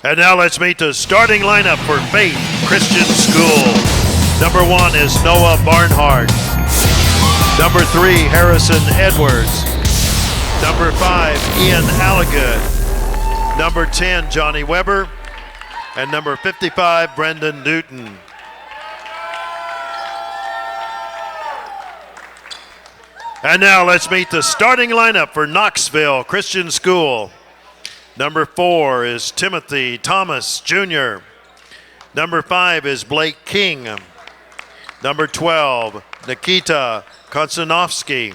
And now let's meet the starting lineup for Faith Christian School. Number 1 is Noah Barnhart. Number 3, Harrison Edwards. Number 5, Ian Allagood. Number 10, Johnny Weber. And number 55, Brendan Newton. And now let's meet the starting lineup for Knoxville Christian School. Number 4 is Timothy Thomas Jr. Number 5 is Blake King. Number 12, Nikita Konstanovsky.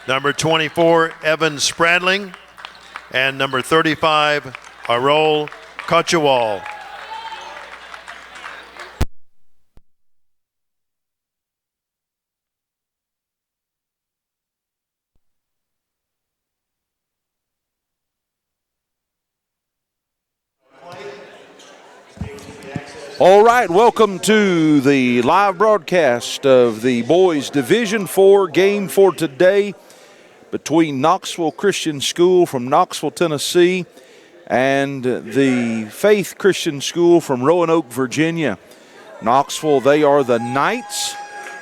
Number 24, Evan Spradling. And number 35, Arol Kochewal. All right, welcome to the live broadcast of the Boys Division IV game for today between Knoxville Christian School from Knoxville, Tennessee, and the Faith Christian School from Roanoke, Virginia. Knoxville, they are the Knights,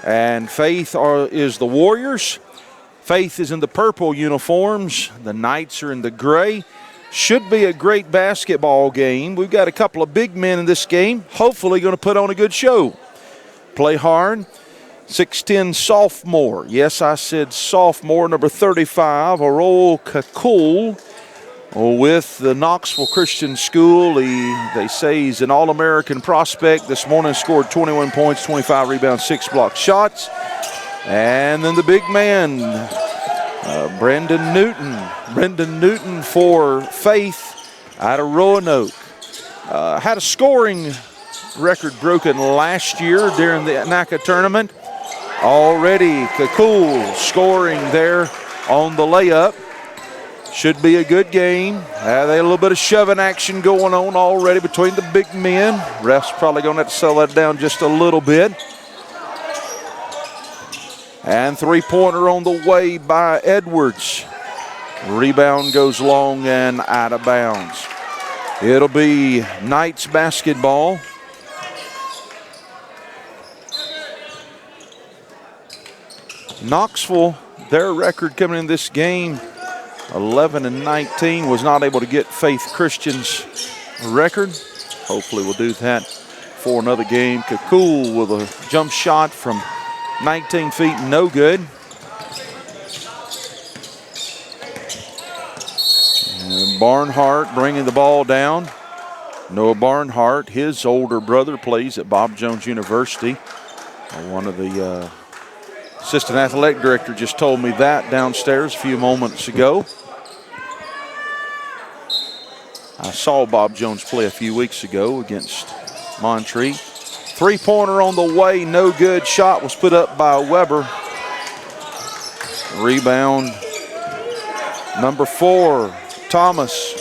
and Faith is the Warriors. Faith is in the purple uniforms. The Knights are in the gray. Should be a great basketball game. We've got a couple of big men in this game. Hopefully going to put on a good show. Play hard. 6'10 sophomore. Yes, I said sophomore. Number 35, Arol Kakul with the Knoxville Christian School. They say he's an All-American prospect. This morning scored 21 points, 25 rebounds, 6 blocked shots. And then the big man, Brendan Newton. Brendan Newton for Faith out of Roanoke. Had a scoring record broken last year during the NACA tournament. Already Kakul scoring there on the layup. Should be a good game. They had a little bit of shoving action going on already between the big men. Refs probably going to have to settle that down just a little bit. And three-pointer on the way by Edwards. Rebound goes long and out of bounds. It'll be Knights basketball. Knoxville, their record coming in this game, 11-19, was not able to get Faith Christian's record. Hopefully we'll do that for another game. Kakul with a jump shot from 19 feet, no good. And Barnhart bringing the ball down. Noah Barnhart, his older brother, plays at Bob Jones University. One of the assistant athletic director just told me that downstairs a few moments ago. I saw Bob Jones play a few weeks ago against Montreat. Three-pointer on the way, no good. Shot was put up by Weber. Rebound, number 4, Thomas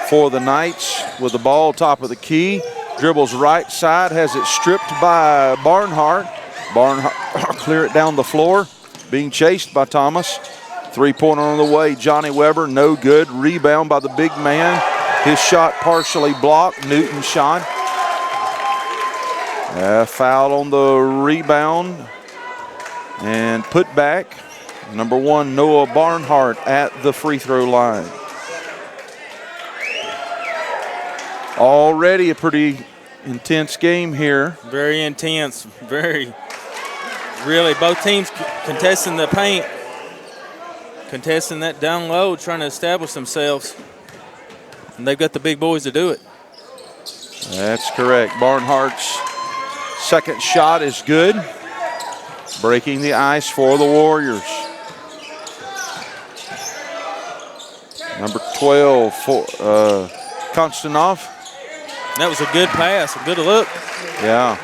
for the Knights with the ball top of the key. Dribbles right side, has it stripped by Barnhart. Barnhart clear it down the floor, being chased by Thomas. Three-pointer on the way, Johnny Weber, no good. Rebound by the big man. His shot partially blocked. Newton's shot. Foul on the rebound and put back. Number 1, Noah Barnhart at the free throw line. Already a pretty intense game here. Very intense, really both teams contesting the paint, contesting that down low, trying to establish themselves. And they've got the big boys to do it. That's correct. Barnhart's second shot is good. Breaking the ice for the Warriors. Number 12 for Konstanov. That was a good pass, a good look. Yeah.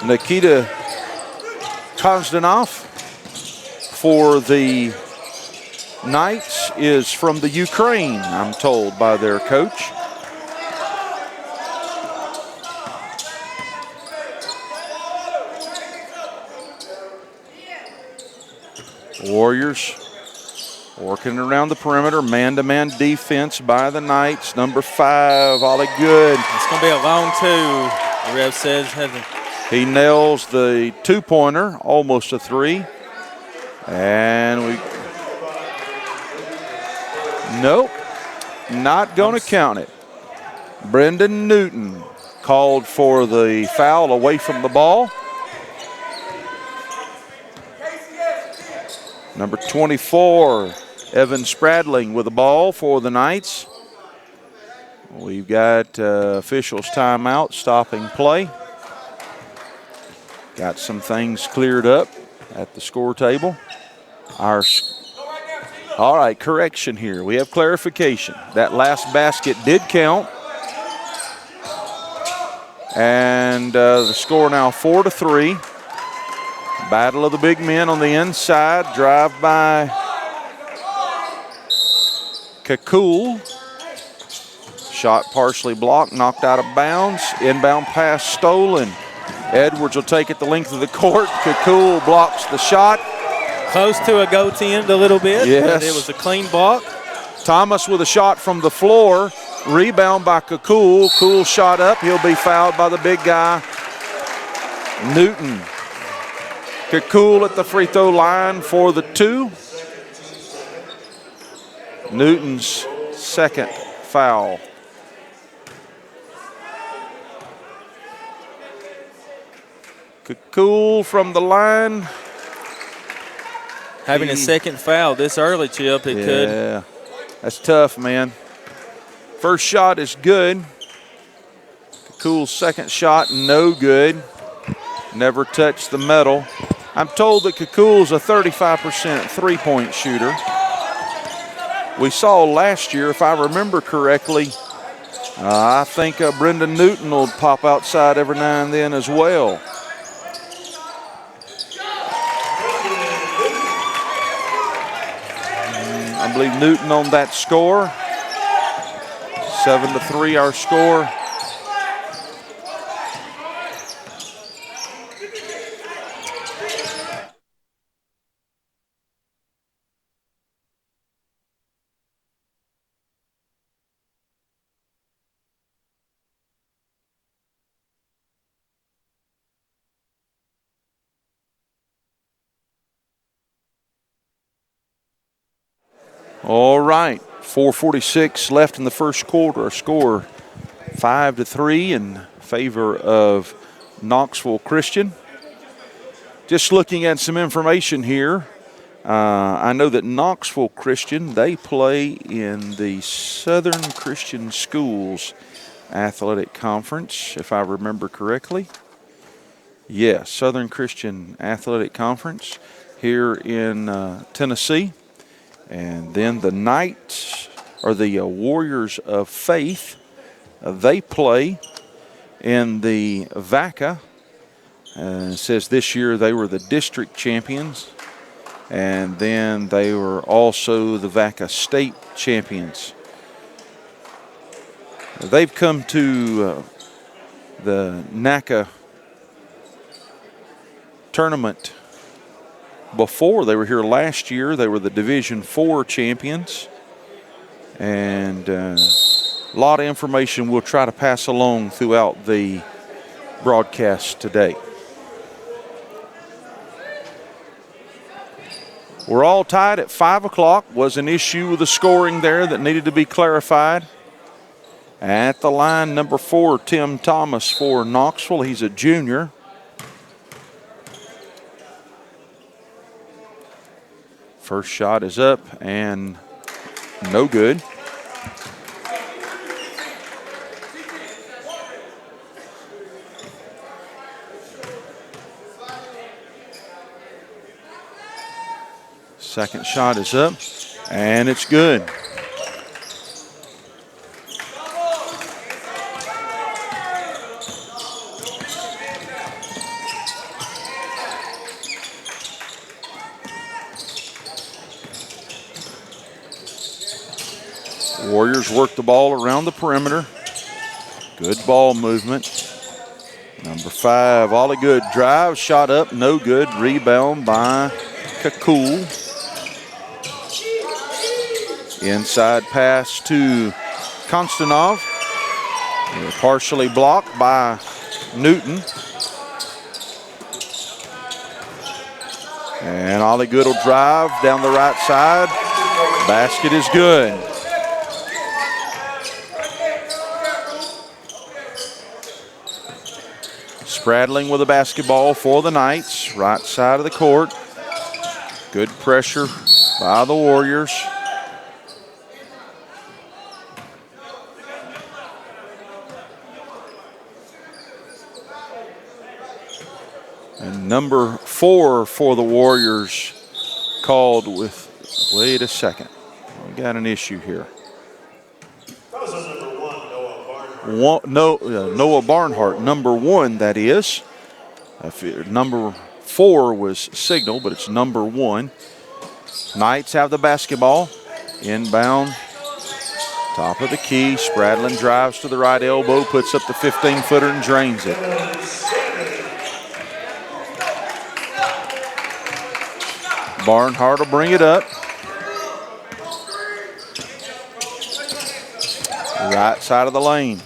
Nikita Konstanov for the Knights is from the Ukraine, I'm told by their coach. Warriors Working around the perimeter, man-to-man defense by the Knights. Number 5, Ollie Good. It's going to be a long two, the ref says. He nails the two-pointer, almost a 3. And nope, not going to count it. Brendan Newton called for the foul away from the ball. Number 24, Evan Spradling with the ball for the Knights. We've got officials timeout, stopping play. Got some things cleared up at the score table. All right, correction here. We have clarification. That last basket did count. And the score now 4-3. Battle of the big men on the inside. Drive by Kakul. Shot partially blocked, knocked out of bounds. Inbound pass stolen. Edwards will take it the length of the court. Kakul blocks the shot. Close to a goaltend a little bit. Yes. But it was a clean block. Thomas with a shot from the floor. Rebound by Kakul. Cool shot up. He'll be fouled by the big guy, Newton. Kakul at the free throw line for the 2. Newton's second foul. Kakul from the line. Having a second foul this early, Chip, it could. Yeah, that's tough, man. First shot is good. Kakul's second shot, no good. Never touched the metal. I'm told that Kakul's a 35% three-point shooter. We saw last year, if I remember correctly, I think Brendan Newton will pop outside every now and then as well. I believe Newton on that score. 7-3 our score. All right, 4:46 left in the first quarter. Our score 5-3 in favor of Knoxville Christian. Just looking at some information here, I know that Knoxville Christian, they play in the Southern Christian Schools Athletic Conference, if I remember correctly. Yes, Southern Christian Athletic Conference here in Tennessee. And then the Knights, or the Warriors of Faith, they play in the VACA. It says this year they were the district champions, and then they were also the VACA state champions. They've come to the NACA tournament before. They were here last year. They were the Division IV champions. And a lot of information we'll try to pass along throughout the broadcast today. We're all tied at 5 o'clock. Was an issue with the scoring there that needed to be clarified. At the line, number 4, Tim Thomas for Knoxville. He's a junior. First shot is up and no good. Second shot is up and it's good. Warriors work the ball around the perimeter. Good ball movement. Number 5, Ollie Good drive, shot up, no good. Rebound by Kakul. Inside pass to Konstantinov. Partially blocked by Newton. And Ollie Good will drive down the right side. Basket is good. Spradling with the basketball for the Knights. Right side of the court. Good pressure by the Warriors. And number 4 for the Warriors called with, wait a second, we got an issue here. Noah Barnhart, number 1, that is. Number 4 was signaled, but it's number 1. Knights have the basketball. Inbound, top of the key. Spradlin drives to the right elbow, puts up the 15-footer and drains it. Barnhart will bring it up. Right side of the lane.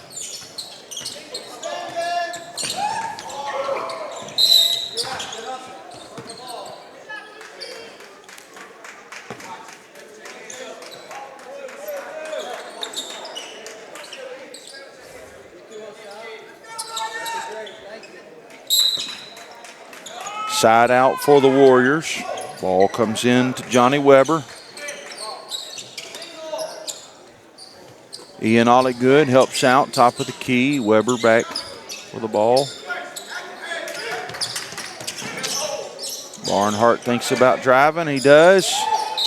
Side out for the Warriors. Ball comes in to Johnny Weber. Ian Ollie-Good helps out, top of the key. Weber back for the ball. Barnhart thinks about driving. He does.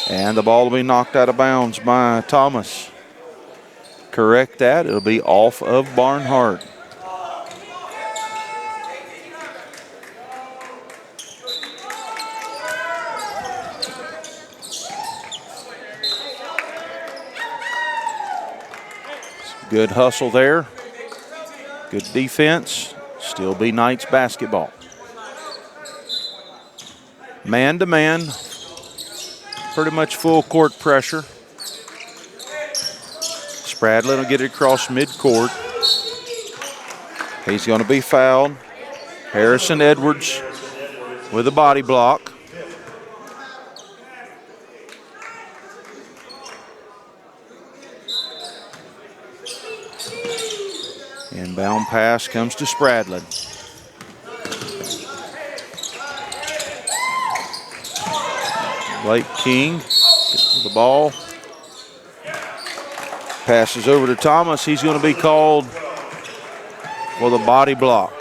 And the ball will be knocked out of bounds by Thomas. Correct that. It'll be off of Barnhart. Good hustle there. Good defense. Still be Knights basketball. Man to man. Pretty much full court pressure. Spradlin will get it across midcourt. He's going to be fouled. Harrison Edwards with a body block. Inbound pass comes to Spradlin. Blake King gets the ball. Passes over to Thomas. He's going to be called for the body block.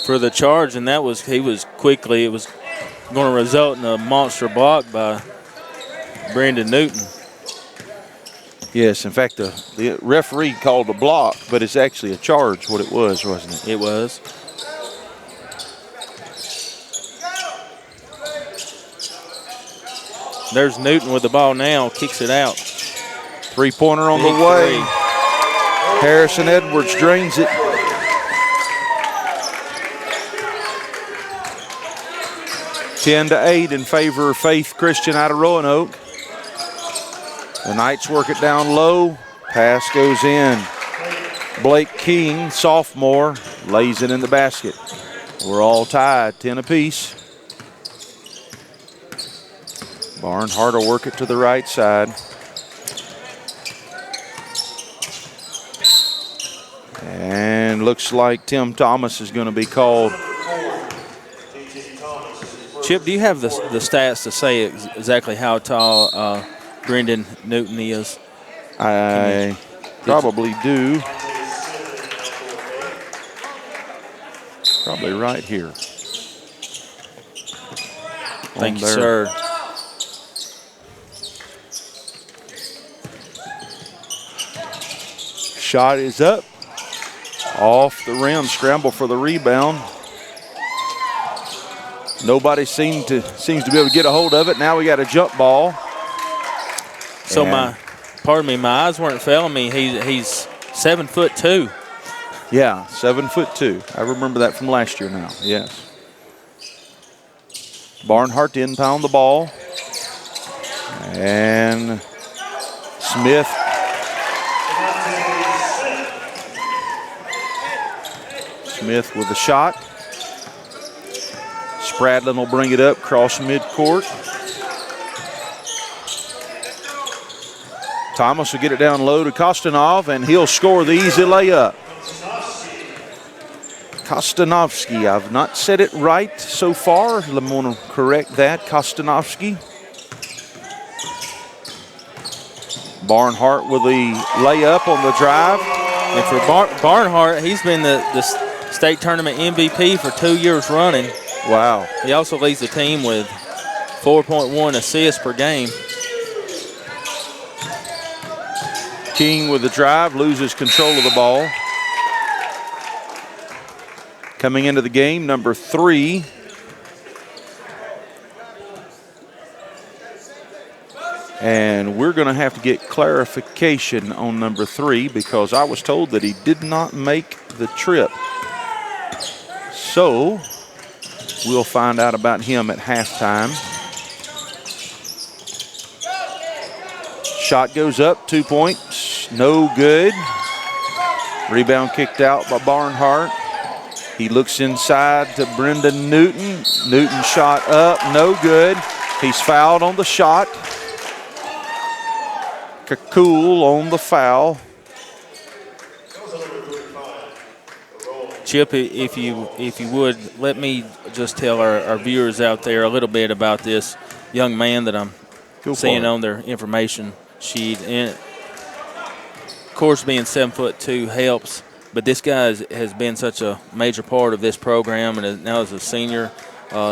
For the charge, and it was going to result in a monster block by Brandon Newton. Yes, in fact, the referee called a block, but it's actually a charge, what it was, wasn't it? It was. There's Newton with the ball now, kicks it out. Three-pointer on the way. Harrison Edwards drains it. Ten to 8 in favor of Faith Christian out of Roanoke. The Knights work it down low. Pass goes in. Blake King, sophomore, lays it in the basket. We're all tied, 10 apiece. Barnhart will work it to the right side. And looks like Tim Thomas is going to be called. Chip, do you have the stats to say exactly how tall Brendan Newton is? I probably do. Probably right here. Thank you, sir. Shot is up. Off the rim, scramble for the rebound. Nobody seems to be able to get a hold of it. Now we got a jump ball. So my eyes weren't failing me. He's 7'2". Yeah, 7'2". I remember that from last year now, yes. Barnhart to inbound the ball. And Smith. Smith with a shot. Spradlin will bring it up, cross midcourt. Thomas will get it down low to Kostanov, and he'll score the easy layup. Kostanovsky, I've not said it right so far. I'm going to correct that. Kostanovsky. Barnhart with the layup on the drive. And for Barnhart, he's been the state tournament MVP for 2 years running. Wow. He also leads the team with 4.1 assists per game. King with the drive, loses control of the ball. Coming into the game, number 3. And we're going to have to get clarification on number 3 because I was told that he did not make the trip. So we'll find out about him at halftime. Shot goes up, 2 points, no good. Rebound kicked out by Barnhart. He looks inside to Brendan Newton. Newton shot up, no good. He's fouled on the shot. Kakul on the foul. Chip, if you would, let me just tell our viewers out there a little bit about this young man that I'm seeing on their information sheet. And of course, being 7'2" helps, but this guy has been such a major part of this program, and now as a senior,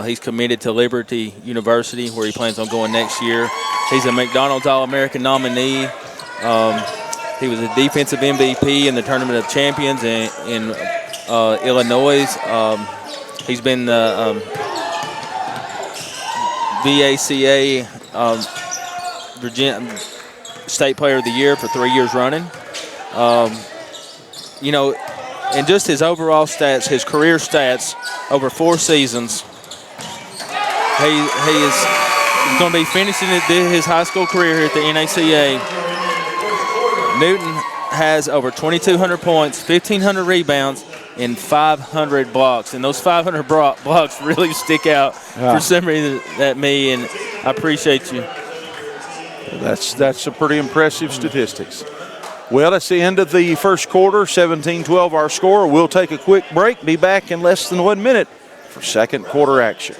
he's committed to Liberty University, where he plans on going next year. He's a McDonald's All-American nominee. He was a defensive MVP in the Tournament of Champions in Illinois. He's been the VACA Virginia State Player of the Year for 3 years running. You know, and just his overall stats, his career stats over 4 seasons, he is going to be finishing his high school career here at the NACA. Newton has over 2,200 points, 1,500 rebounds, and 500 blocks. And those 500 blocks really stick out for some reason at me, and I appreciate you. That's a pretty impressive statistics. Well, it's the end of the first quarter, 17-12 our score. We'll take a quick break, be back in less than 1 minute for second quarter action.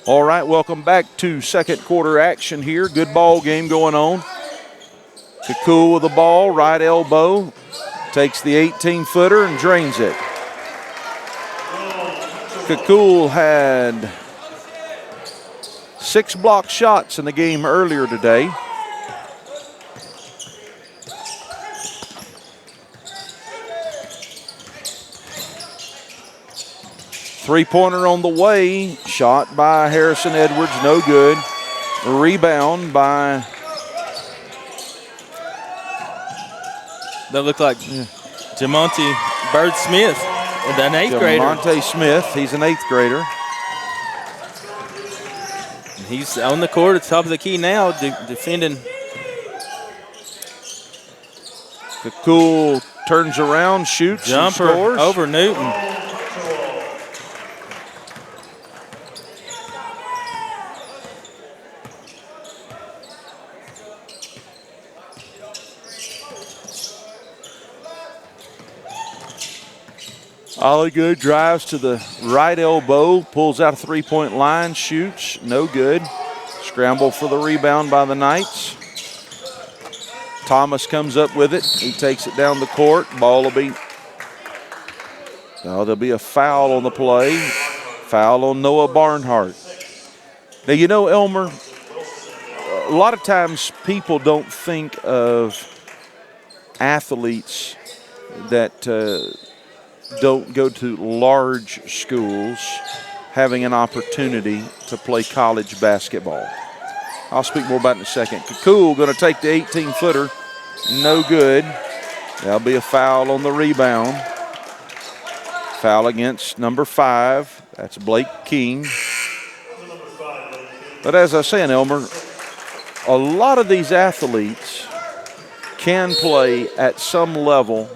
All right, welcome back to second quarter action here. Good ball game going on. Kakul with the ball, right elbow. Takes the 18-footer and drains it. Kakul had 6 block shots in the game earlier today. Three-pointer on the way, shot by Harrison Edwards, no good. Rebound by... That looked like Jamonte Bird Smith, an 8th grader. Jamonte Smith, he's an 8th grader. He's on the court at the top of the key now, defending. Kakul turns around, shoots, Jumper and scores. over Newton. Oligo drives to the right elbow, pulls out a three-point line, shoots, no good. Scramble for the rebound by the Knights. Thomas comes up with it. He takes it down the court. Ball will be, there'll be a foul on the play. Foul on Noah Barnhart. Now, you know, Elmer, a lot of times people don't think of athletes that don't go to large schools having an opportunity to play college basketball. I'll speak more about it in a second. Kakul going to take the 18-footer. No good. That'll be a foul on the rebound. Foul against number 5. That's Blake King. But as I was saying, Elmer, a lot of these athletes can play at some level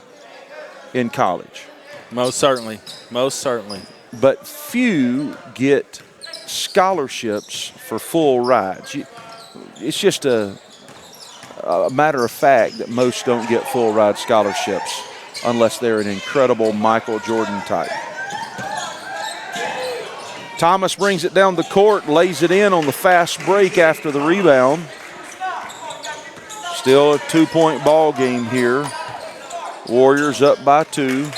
in college. Most certainly. Most certainly. But few get scholarships for full rides. It's just a matter of fact that most don't get full ride scholarships unless they're an incredible Michael Jordan type. Thomas brings it down the court, lays it in on the fast break after the rebound. Still a 2-point ball game here. Warriors up by 2.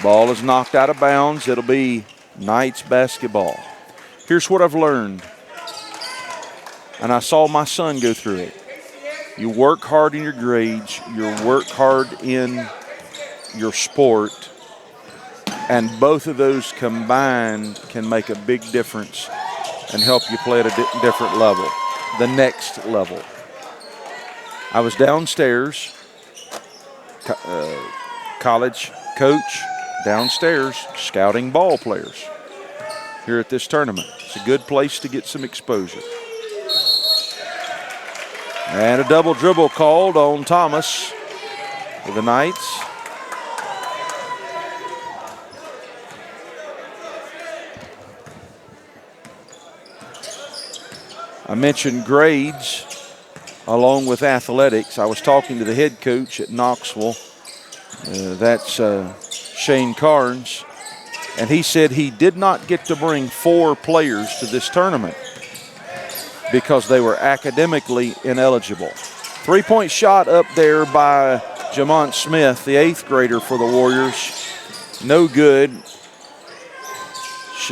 Ball is knocked out of bounds. It'll be Knights basketball. Here's what I've learned, and I saw my son go through it. You work hard in your grades, you work hard in your sport, and both of those combined can make a big difference and help you play at a different level, the next level. I was downstairs, college coach, downstairs scouting ball players here at this tournament. It's a good place to get some exposure. And a double dribble called on Thomas for the Knights. I mentioned grades along with athletics. I was talking to the head coach at Knoxville. That's Shane Carnes. And he said he did not get to bring 4 players to this tournament because they were academically ineligible. 3-point shot up there by Jamont Smith, the 8th grader for the Warriors. No good.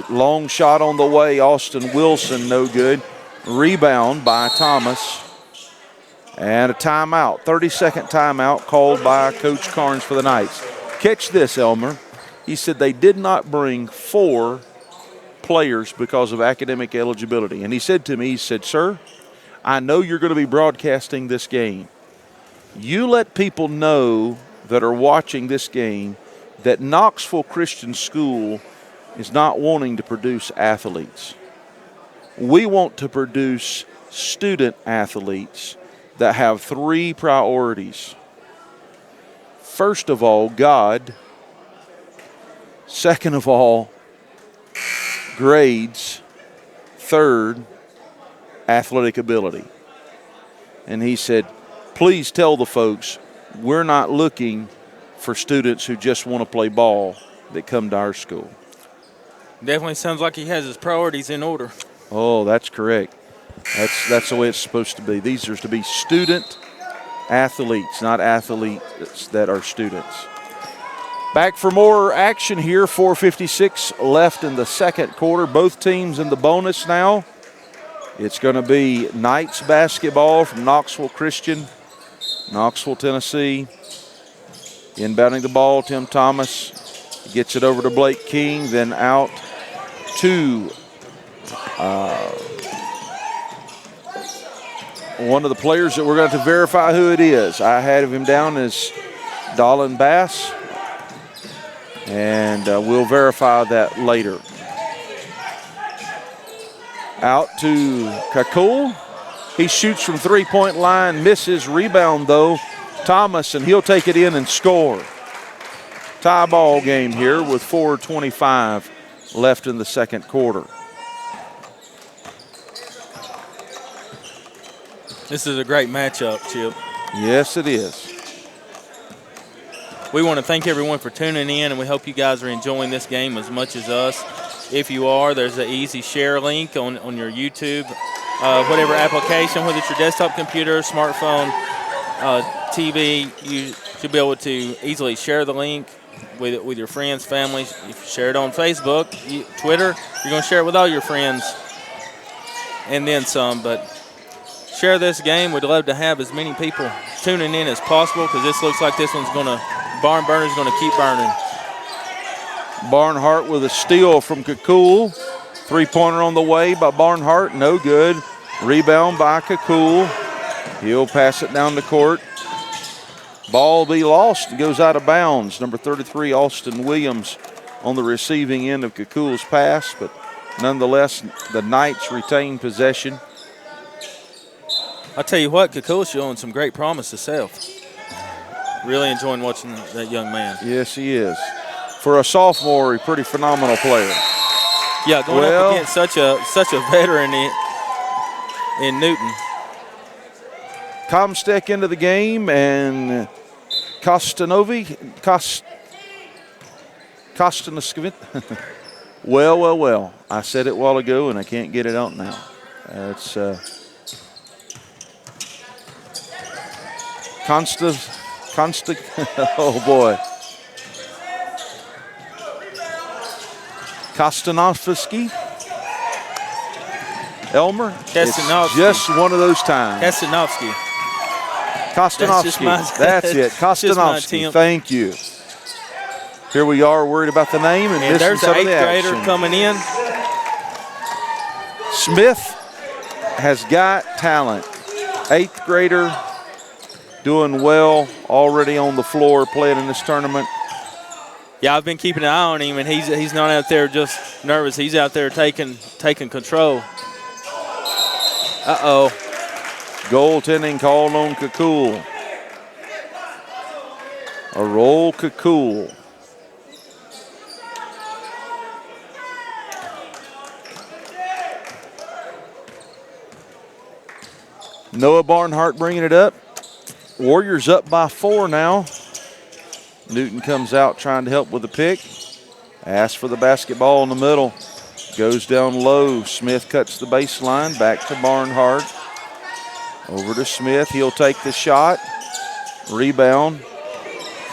Long shot on the way, Austin Wilson, no good. Rebound by Thomas. And a timeout, 30-second timeout called by Coach Carnes for the Knights. Catch this, Elmer. He said they did not bring 4 players because of academic eligibility. And he said to me, he said, "Sir, I know you're going to be broadcasting this game. You let people know that are watching this game that Knoxville Christian School is not wanting to produce athletes. We want to produce student athletes that have 3 priorities. First of all, God. Second of all, grades. Third, athletic ability." And he said, "Please tell the folks we're not looking for students who just want to play ball that come to our school." Definitely sounds like he has his priorities in order. Oh, that's correct. That's the way it's supposed to be. These are to be student athletes, not athletes that are students. Back for more action here. 4:56 left in the second quarter. Both teams in the bonus now. It's going to be Knights basketball from Knoxville Christian, Knoxville, Tennessee. Inbounding the ball, Tim Thomas gets it over to Blake King, then out to one of the players that we're going to verify who it is. I had him down as Dolan Bass, and we'll verify that later. Out to Kakul. He shoots from 3-point line, misses. Rebound, though, Thomas, and he'll take it in and score. Tie ball game here with 4:25 left in the second quarter. This is a great matchup, Chip. Yes, it is. We want to thank everyone for tuning in, and we hope you guys are enjoying this game as much as us. If you are, there's an easy share link on your YouTube, whatever application, whether it's your desktop computer, smartphone, TV, you should be able to easily share the link with your friends, family. If you share it on Facebook, Twitter, you're going to share it with all your friends and then some. But share this game. We'd love to have as many people tuning in as possible because this looks like this one's going to, barn burner's going to keep burning. Barnhart with a steal from Kakul. Three-pointer on the way by Barnhart. No good. Rebound by Kakul. He'll pass it down the court. Ball be lost. It goes out of bounds. Number 33, Austin Williams, on the receiving end of Kakul's pass, but nonetheless, the Knights retain possession. I'll tell you what, Kakul's showing some great promise himself. Really enjoying watching that young man. Yes, he is. For a sophomore, a pretty phenomenal player. Yeah, going up against such a veteran in Newton. Comstock into the game, and Kostanovic. Well. I said it a while ago, and I can't get it out now. It's oh boy. Kostanovsky. Elmer. It's just one of those times. Kostanovsky. Kostanovsky. That's it. Kostanovsky. Thank you. Here we are worried about the name and missing there's some the of the eighth action. grader coming in. Smith has got talent. Eighth grader doing well, already on the floor playing in this tournament. Yeah, I've been keeping an eye on him, and he's not out there just nervous. He's out there taking control. Uh-oh. Goaltending called on Kakul. A roll Kakul. Noah Barnhart bringing it up. Warriors up by 4 now. Newton comes out trying to help with the pick. Asks for the basketball in the middle. Goes down low. Smith cuts the baseline. Back to Barnhart. Over to Smith. He'll take the shot. Rebound.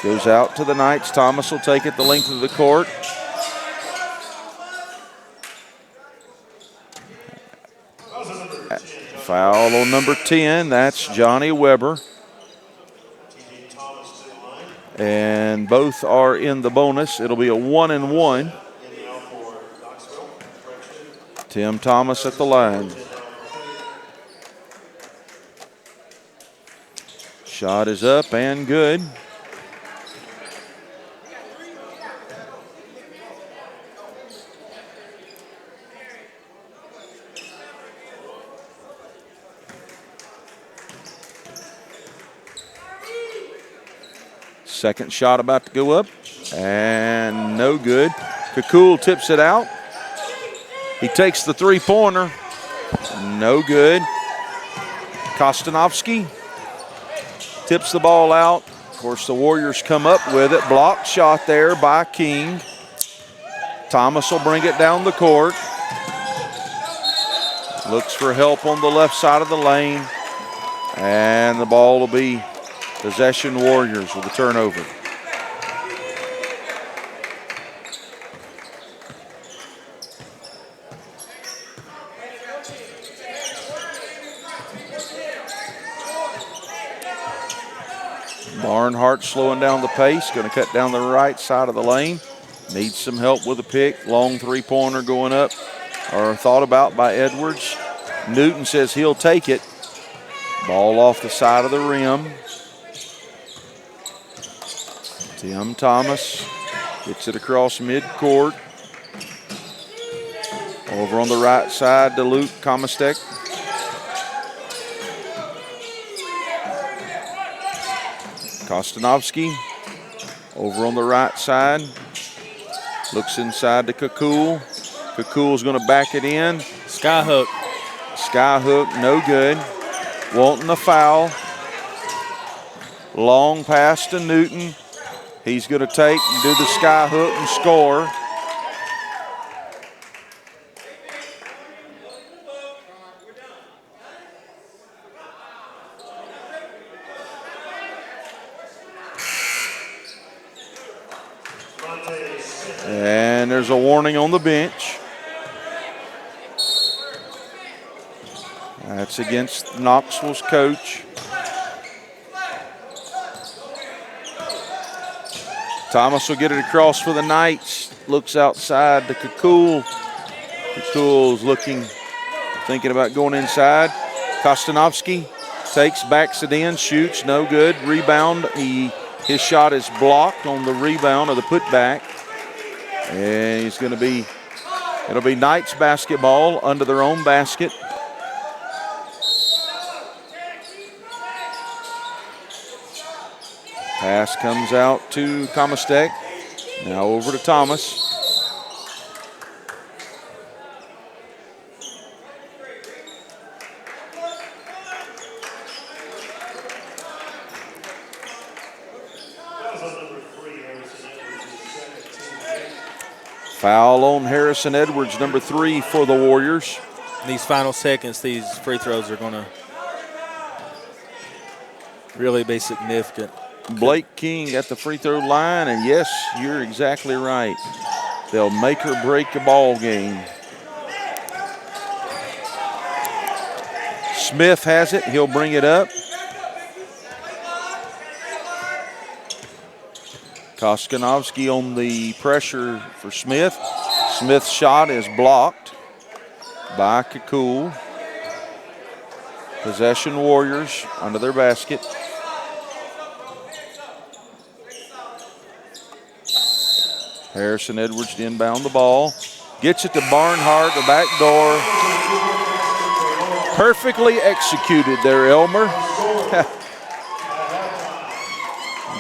Goes out to the Knights. Thomas will take it the length of the court. Foul on number 10. That's Johnny Weber. And both are in the bonus. It'll be a 1-and-1. Tim Thomas at the line. Shot is up and good. Second shot about to go up, and no good. Kakul tips it out. He takes the three-pointer. No good. Kostanovsky tips the ball out. Of course, the Warriors come up with it. Blocked shot there by King. Thomas will bring it down the court. Looks for help on the left side of the lane. And the ball will be possession Warriors with a turnover. Barnhart slowing down the pace, going to cut down the right side of the lane. Needs some help with a pick. Long three-pointer going up, or thought about by Edwards. Newton says he'll take it. Ball off the side of the rim. Tim Thomas gets it across midcourt. Over on the right side to Luke Komastek. Kostanovsky over on the right side. Looks inside to Kakul. Kakul's going to back it in. Skyhook. Skyhook, no good. Wanting the foul. Long pass to Newton. He's going to take and do the skyhook and score. And there's a warning on the bench. That's against Knoxville's coach. Thomas will get it across for the Knights. Looks outside to Kakul. Kakul's looking, thinking about going inside. Kostanovsky takes, backs it in, shoots, no good. Rebound, his shot is blocked on the rebound of the putback. And it'll be Knights basketball under their own basket. Pass comes out to Kamastek. Now over to Thomas. Foul on Harrison Edwards, number 3 for the Warriors. In these final seconds, these free throws are going to really be significant. Blake King at the free throw line, and yes, you're exactly right. They'll make or break a ball game. Smith has it. He'll bring it up. Kostanovsky on the pressure for Smith. Smith's shot is blocked by Kakul. Possession Warriors under their basket. Harrison Edwards to inbound the ball. Gets it to Barnhart, the back door. Perfectly executed there, Elmer.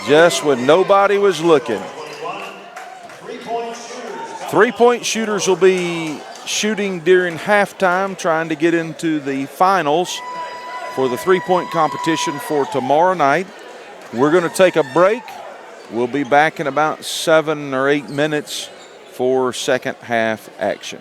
Just when nobody was looking. 3-point shooters will be shooting during halftime, trying to get into the finals for the 3-point competition for tomorrow night. We're going to take a break. We'll be back in about 7 or 8 minutes for second half action.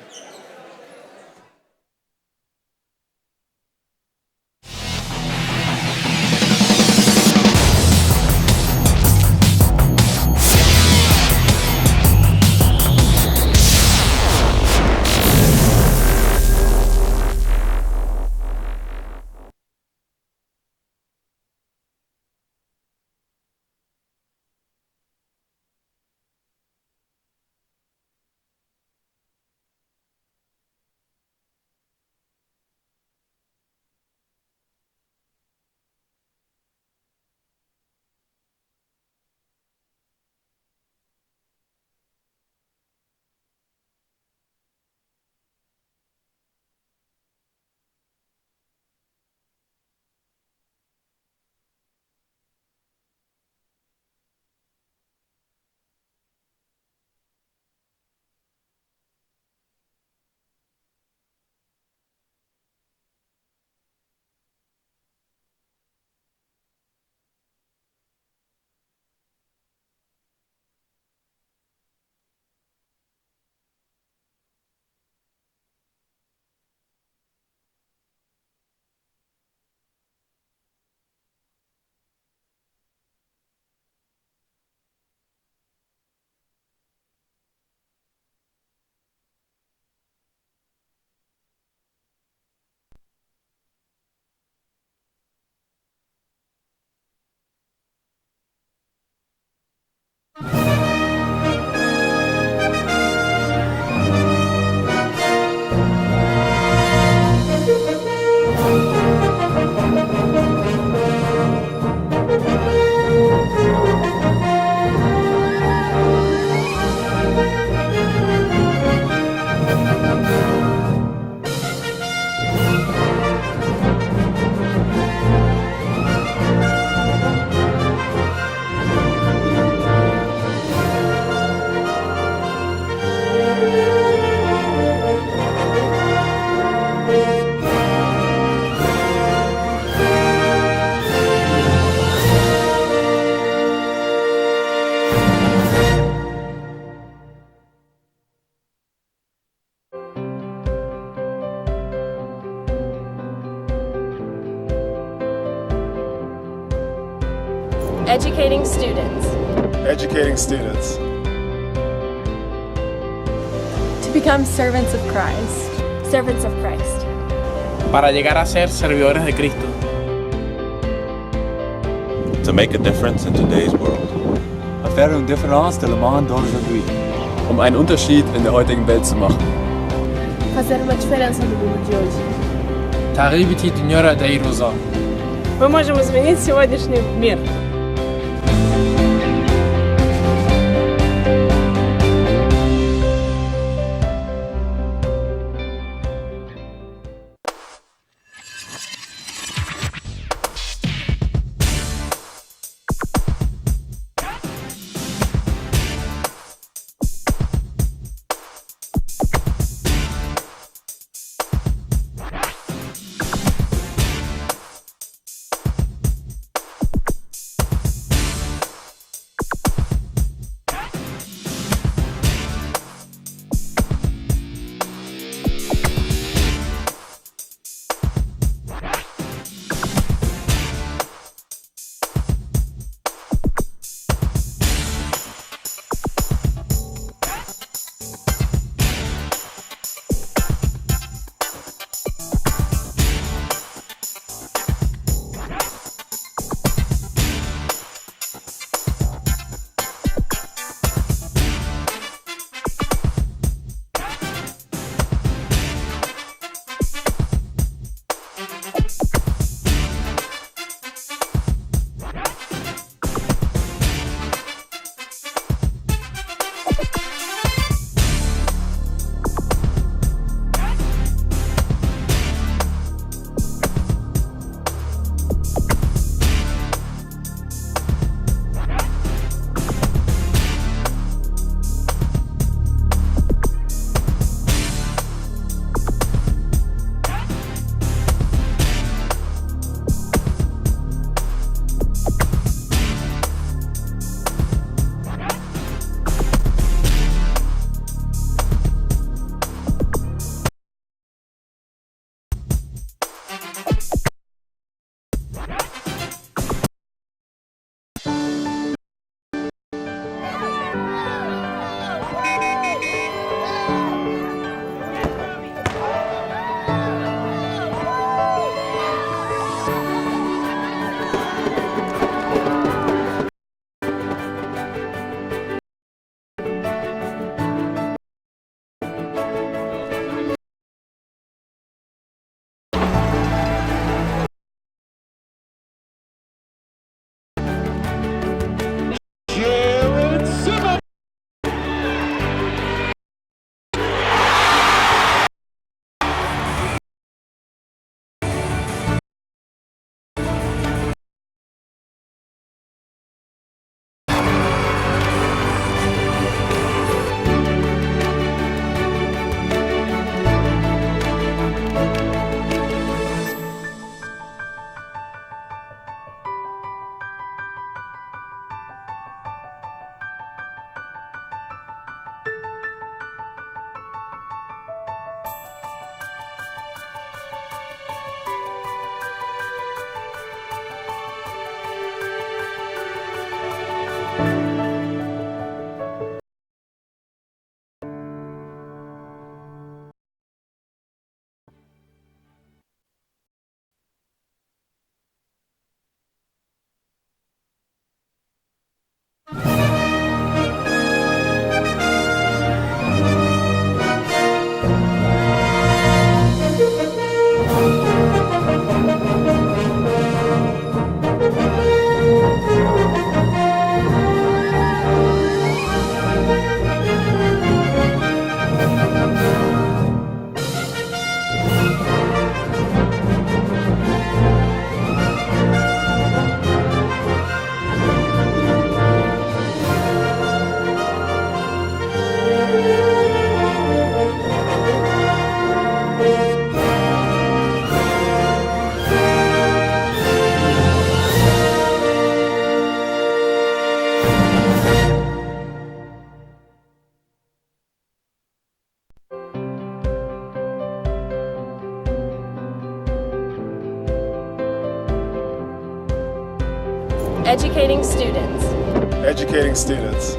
Educating students. Educating students. To become servants of Christ. Servants of Christ. Para llegar a ser servidores de Cristo. To make a difference in today's world. Faire une différence dans le monde d'aujourd'hui. Einen Unterschied in der heutigen Welt zu machen. Fazer uma diferença no mundo de hoje. تغييب دنيا داي روزا. Мы можем изменить сегодняшний мир. Educating students. Educating students.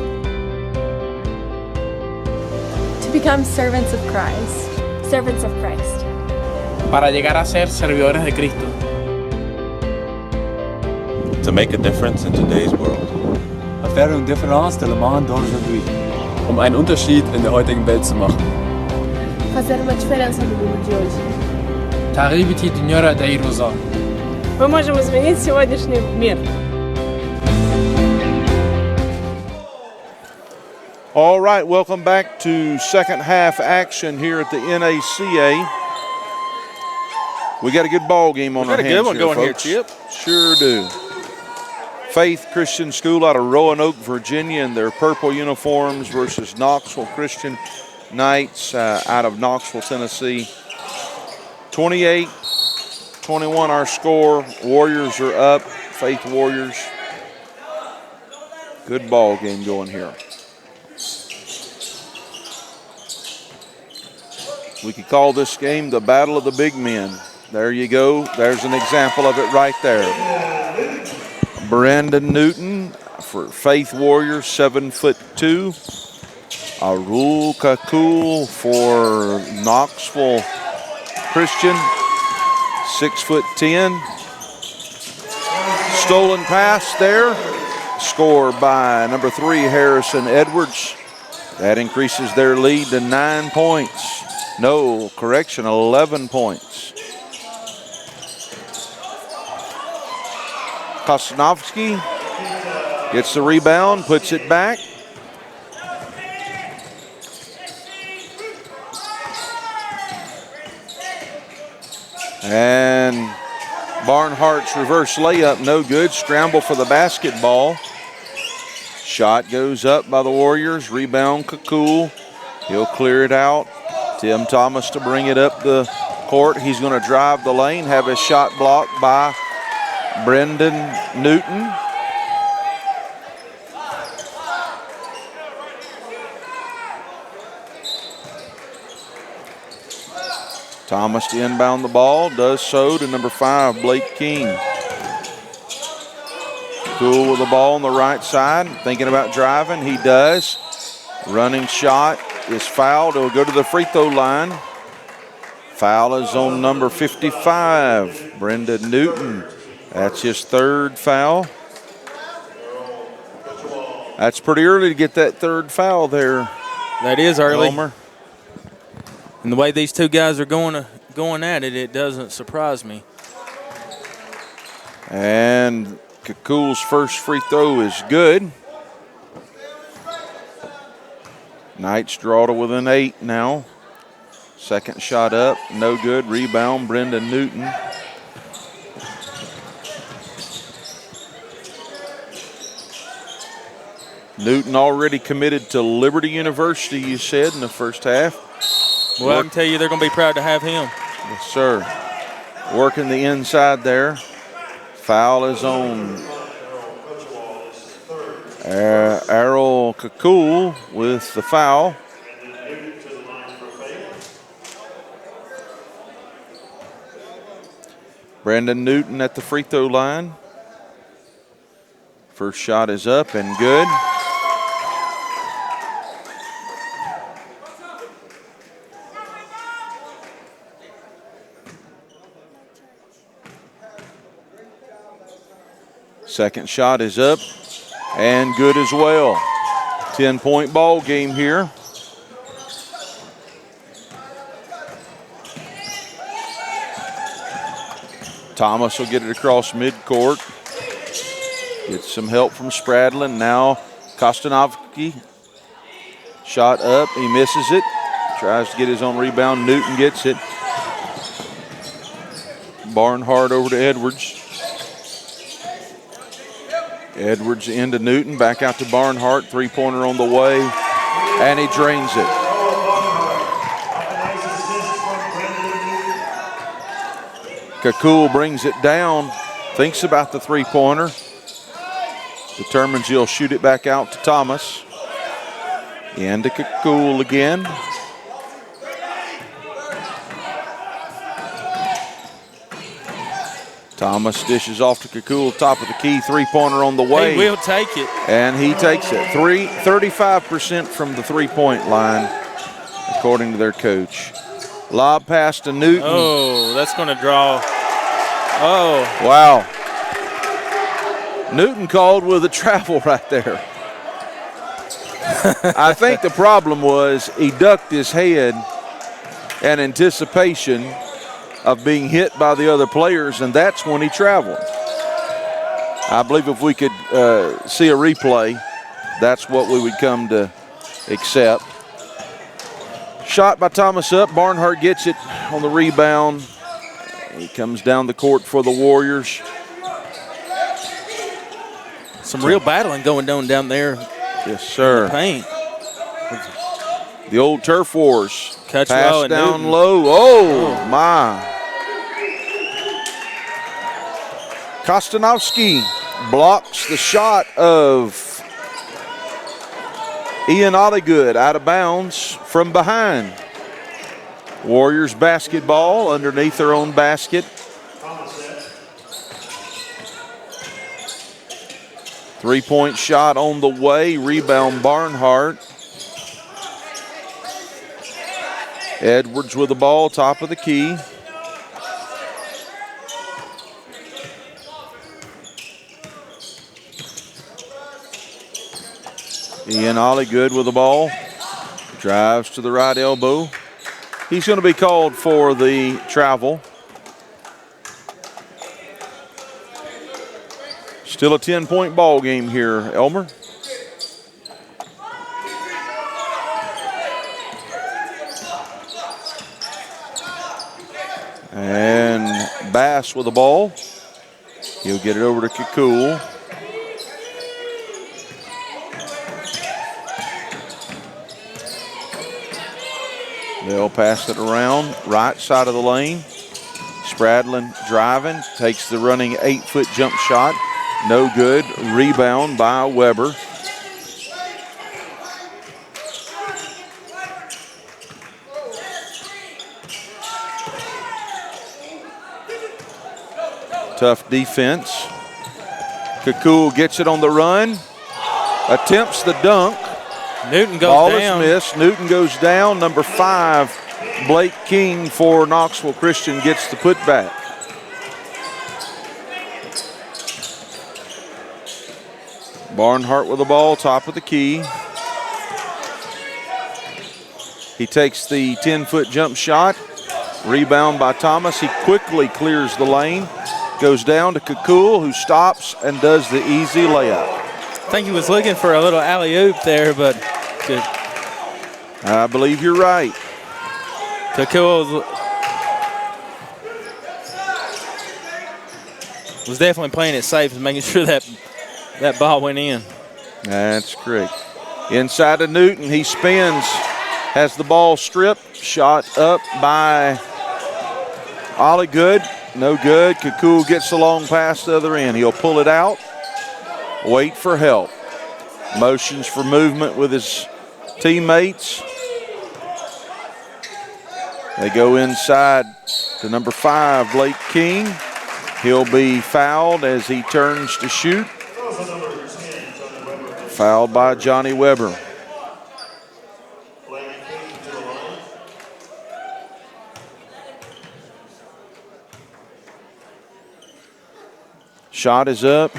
To become servants of Christ. Servants of Christ. Para llegar a ser servidores de Cristo. To make a difference in today's world. faire une différence dans le monde d'aujourd'hui. Einen Unterschied in der heutigen Welt zu machen. Fazer uma diferença no mundo de hoje. تغييب دنيا دايروزا. Мы можем изменить сегодняшний мир. All right, welcome back to second half action here at the NACA. We got a good ball game on our hands good one going folks. here, Chip. Sure do. Faith Christian School out of Roanoke, Virginia, in their purple uniforms versus Knoxville Christian Knights out of Knoxville, Tennessee. 28-21 our score. Warriors are up. Faith Warriors. Good ball game going here. We could call this game the Battle of the Big Men. There you go. There's an example of it right there. Brandon Newton for Faith Warriors, 7'2". Arul Kakul for Knoxville Christian, 6'10". Stolen pass there. Score by number 3, Harrison Edwards. That increases their lead to 9 points. No, correction, 11 points. Kosnovsky gets the rebound, puts it back. And Barnhart's reverse layup, no good. Scramble for the basketball. Shot goes up by the Warriors. Rebound, Kakul. He'll clear it out. Tim Thomas to bring it up the court. He's going to drive the lane, have his shot blocked by Brendan Newton. Thomas to inbound the ball, does so to number 5, Blake King. Cool with the ball on the right side, thinking about driving, he does. Running shot is fouled, it'll go to the free throw line. Foul is on number 55, Brendan Newton. That's his third foul. That's pretty early to get that third foul there. That is early. Homer. And the way these two guys are going at it, it doesn't surprise me. And Kakul's first free throw is good. Knights draw to within 8 now. Second shot up, no good. Rebound, Brendan Newton. Newton already committed to Liberty University, you said, in the first half. Well, I can tell you they're going to be proud to have him. Yes, sir. Working the inside there. Foul is on Errol Kakul with the foul. Brandon Newton at the free throw line. First shot is up and good. Second shot is up and good as well. 10-point ball game here. Thomas will get it across midcourt. Gets some help from Spradlin. Now Kostanovsky. Shot up. He misses it. Tries to get his own rebound. Newton gets it. Barnhart over to Edwards. Edwards into Newton. Back out to Barnhart. Three-pointer on the way. And he drains it. Kakul brings it down. Thinks about the three-pointer. Determines he'll shoot it back out to Thomas. Into Kakul again. Thomas dishes off to Kakul, top of the key, three-pointer on the way. He will take it. And he takes it. 35% from the three-point line, according to their coach. Lob pass to Newton. Oh, that's going to draw. Oh. Wow. Newton called with a travel right there. I think the problem was he ducked his head in anticipation of being hit by the other players, and that's when he traveled. I believe if we could see a replay, that's what we would come to accept. Shot by Thomas up. Barnhart gets it on the rebound. He comes down the court for the Warriors. Some real battling going on down there. Yes, sir. In the paint. The old turf wars. Catch pass low and down Newton. low. Oh, my. Kostanovsky blocks the shot of Ian Olligood out of bounds from behind. Warriors basketball underneath their own basket. Three-point shot on the way. Rebound Barnhart. Edwards with the ball, top of the key. Ian Olligood with the ball. Drives to the right elbow. He's going to be called for the travel. Still a 10-point ball game here, Elmer. And Bass with the ball. He'll get it over to Kakul. They'll pass it around, right side of the lane. Spradlin driving, takes the running 8-foot jump shot. No good. Rebound by Weber. Tough defense. Kakul gets it on the run. Attempts the dunk. Newton goes Ball down. is missed. Newton goes down. Number 5, Blake King for Knoxville Christian gets the putback. Barnhart with the ball, top of the key. He takes the 10-foot jump shot. Rebound by Thomas. He quickly clears the lane. Goes down to Kakul, who stops and does the easy layup. I think he was looking for a little alley-oop there, but good. I believe you're right. Kakul was definitely playing it safe and making sure that ball went in. That's correct. Inside to Newton, he spins, has the ball stripped, shot up by Olligood. No good. Kakul gets the long pass to the other end. He'll pull it out, wait for help. Motions for movement with his teammates. They go inside to number 5, Blake King. He'll be fouled as he turns to shoot. Fouled by Johnny Weber. Shot is up.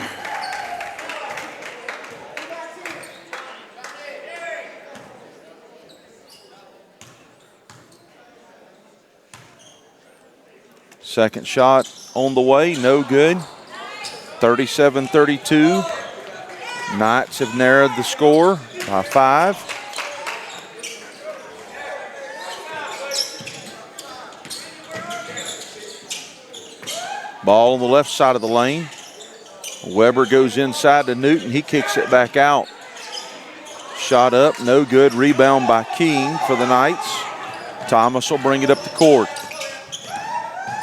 Second shot on the way, no good. 37-32. Knights have narrowed the score by 5. Ball on the left side of the lane. Weber goes inside to Newton. He kicks it back out. Shot up, no good. Rebound by King for the Knights. Thomas will bring it up the court.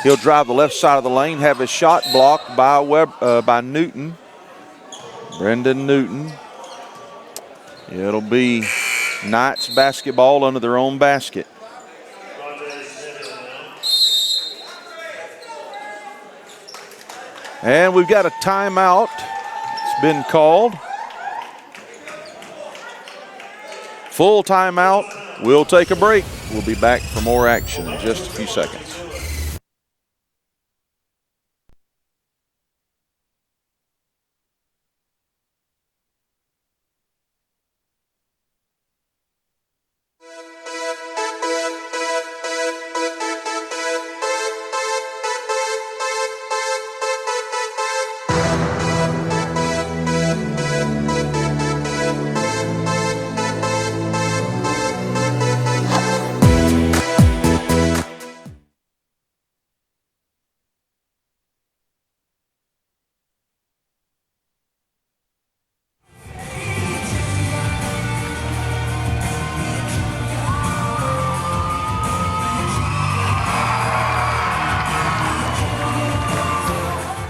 He'll drive the left side of the lane, have his shot blocked by by Newton. Brendan Newton. It'll be Knights basketball under their own basket. And we've got a timeout. It's been called. Full timeout. We'll take a break. We'll be back for more action in just a few seconds.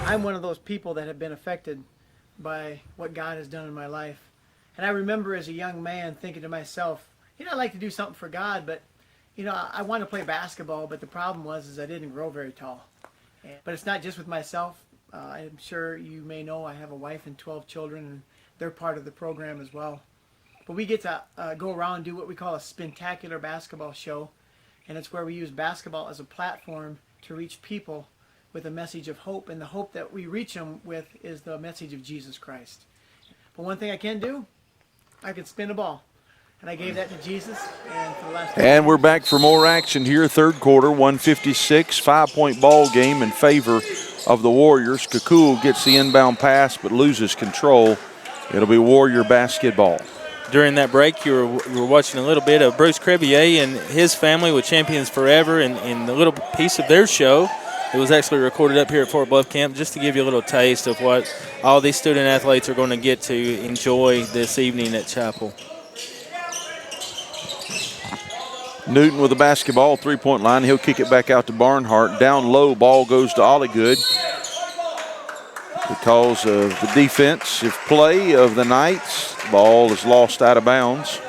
I'm one of those people that have been affected by what God has done in my life. And I remember as a young man thinking to myself, I'd like to do something for God, but, I want to play basketball, but the problem was I didn't grow very tall. But it's not just with myself. I'm sure you may know I have a wife and 12 children, and they're part of the program as well. But we get to go around and do what we call a spectacular basketball show, and it's where we use basketball as a platform to reach people with a message of hope, and the hope that we reach them with is the message of Jesus Christ. But one thing I can do, I can spin a ball. And I gave that to Jesus, and for the last And we're back for more action here, third quarter, 156, 5-point ball game in favor of the Warriors. Kakul gets the inbound pass but loses control. It'll be Warrior basketball. During that break, you were watching a little bit of Bruce Crevier and his family with Champions Forever and the little piece of their show. It was actually recorded up here at Fort Bluff Camp just to give you a little taste of what all these student athletes are going to get to enjoy this evening at Chapel. Newton with the basketball, three-point line. He'll kick it back out to Barnhart. Down low, ball goes to Olligood. Because of the defensive play of the Knights, ball is lost out of bounds.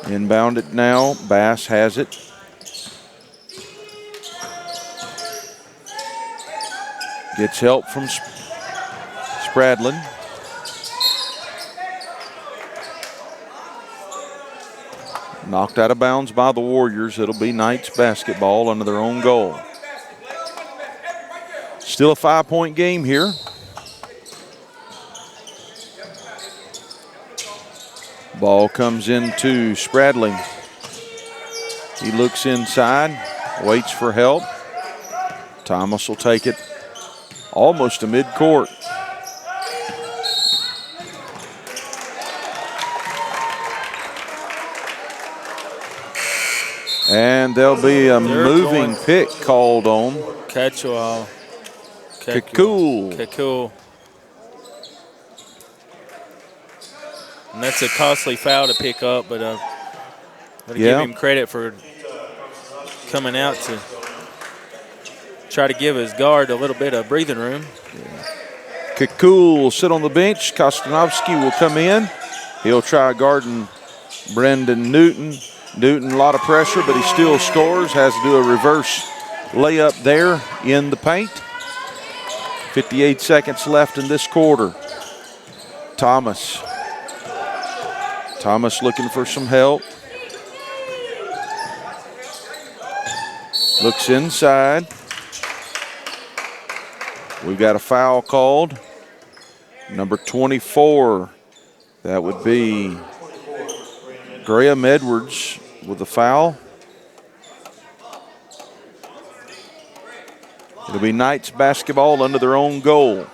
Inbound it now. Bass has it. Gets help from Spradlin. Knocked out of bounds by the Warriors. It'll be Knights basketball under their own goal. Still a 5-point game here. Ball comes into Spradling. He looks inside, waits for help. Thomas will take it almost to midcourt. And there'll be a moving pick called on. Kakul. And that's a costly foul to pick up, but gotta give him credit for coming out to try to give his guard a little bit of breathing room. Kakul will sit on the bench. Kostanovsky will come in. He'll try guarding Brendan Newton. Newton, a lot of pressure, but he still scores. Has to do a reverse layup there in the paint. 58 seconds left in this quarter. Thomas looking for some help. Looks inside. We've got a foul called. Number 24, that would be Graham Edwards with the foul. It'll be Knights basketball under their own goal.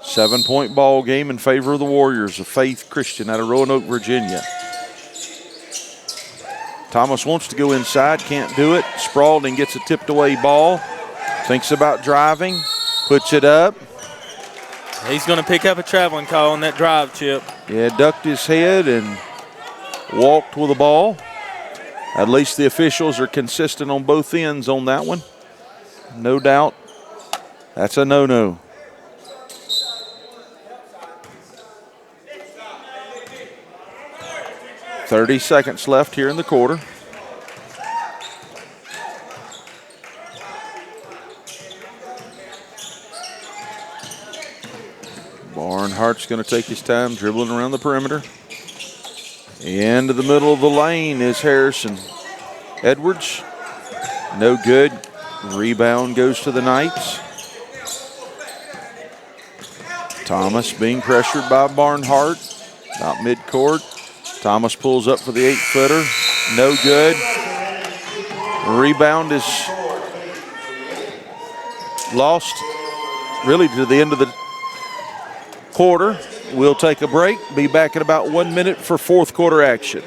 7-point ball game in favor of the Warriors of Faith Christian out of Roanoke, Virginia. Thomas wants to go inside, can't do it. Spalding gets a tipped away ball. Thinks about driving, puts it up. He's going to pick up a traveling call on that drive, Chip. Yeah, ducked his head and walked with the ball. At least the officials are consistent on both ends on that one. No doubt that's a no-no. .30 seconds left here in the quarter. Barnhart's going to take his time dribbling around the perimeter. Into the middle of the lane is Harrison Edwards. No good. Rebound goes to the Knights. Thomas being pressured by Barnhart. Not midcourt. Thomas pulls up for the 8-footer. No good. Rebound is lost really to the end of the quarter. We'll take a break. Be back in about 1 minute for fourth quarter action.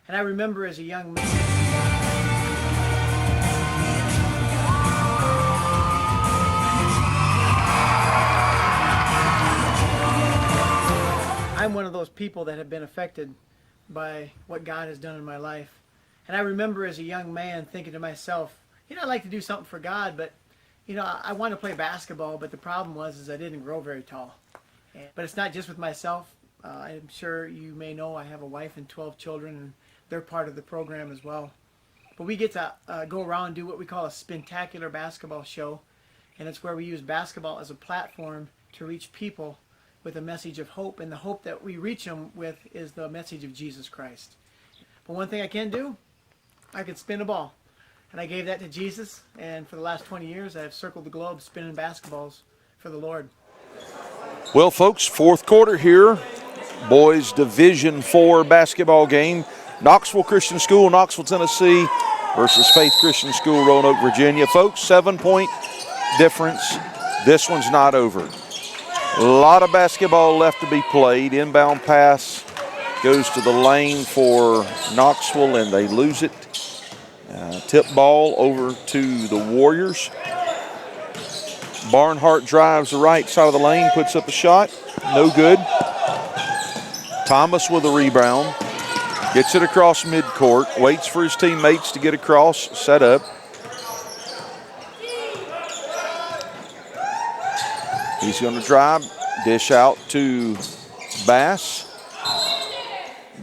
And I remember as a young man, I'm one of those people that have been affected by what God has done in my life. And I remember as a young man thinking to myself, I'd like to do something for God, but, I want to play basketball, but the problem was I didn't grow very tall. But it's not just with myself. I'm sure you may know I have a wife and 12 children, and they're part of the program as well. But we get to go around and do what we call a spectacular basketball show, and it's where we use basketball as a platform to reach people with a message of hope, and the hope that we reach them with is the message of Jesus Christ. But one thing I can do, I can spin a ball, and I gave that to Jesus, and for the last 20 years I've circled the globe spinning basketballs for the Lord. Well, folks, fourth quarter here. Boys Division IV basketball game. Knoxville Christian School, Knoxville, Tennessee versus Faith Christian School, Roanoke, Virginia. Folks, 7-point difference. This one's not over. A lot of basketball left to be played. Inbound pass goes to the lane for Knoxville, and they lose it. Tip ball over to the Warriors. Barnhart drives the right side of the lane, puts up a shot. No good. Thomas with a rebound. Gets it across midcourt. Waits for his teammates to get across. Set up. He's going to drive. Dish out to Bass.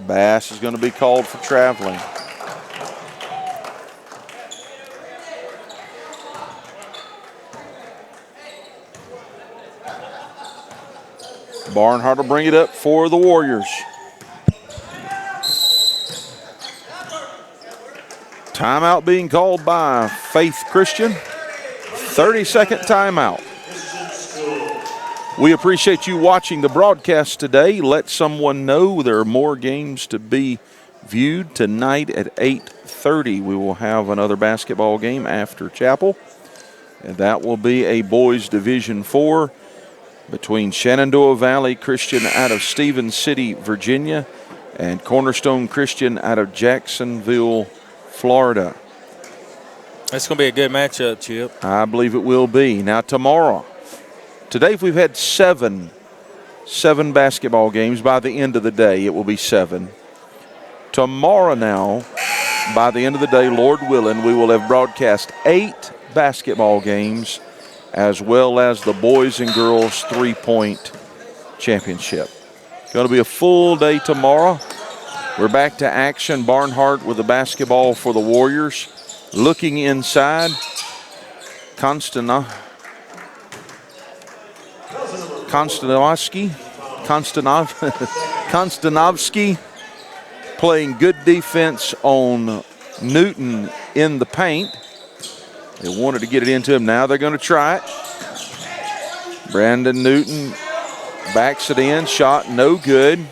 Bass is going to be called for traveling. Barnhart will bring it up for the Warriors. Timeout being called by Faith Christian. 30-second timeout. We appreciate you watching the broadcast today. Let someone know there are more games to be viewed tonight at 8:30. We will have another basketball game after chapel, and that will be a boys Division IV between Shenandoah Valley Christian out of Stevens City, Virginia, and Cornerstone Christian out of Jacksonville, Florida. That's going to be a good matchup, Chip. I believe it will be. Now tomorrow, today we've had seven basketball games. By the end of the day, it will be 7. Tomorrow now, by the end of the day, Lord willing, we will have broadcast 8 basketball games, as well as the boys and girls 3-point championship. Going to be a full day tomorrow. We're back to action. Barnhart with the basketball for the Warriors. Looking inside, Konstanovsky playing good defense on Newton in the paint. They wanted to get it into him. Now they're going to try it. Brandon Newton backs it in. Shot no good.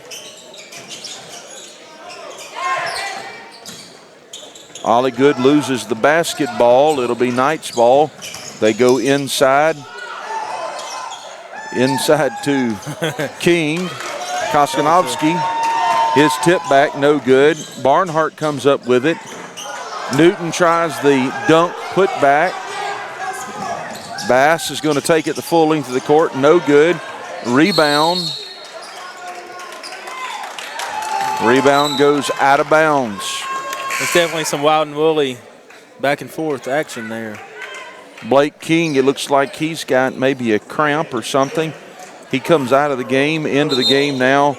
Ollie Good loses the basketball. It'll be Knight's ball. They go inside. Inside to King. Kostanovsky. His tip back, no good. Barnhart comes up with it. Newton tries the dunk put back. Bass is going to take it the full length of the court. No good. Rebound. Rebound goes out of bounds. It's definitely some wild and woolly back and forth action there. Blake King, it looks like he's got maybe a cramp or something. He comes out of the game, into the game now.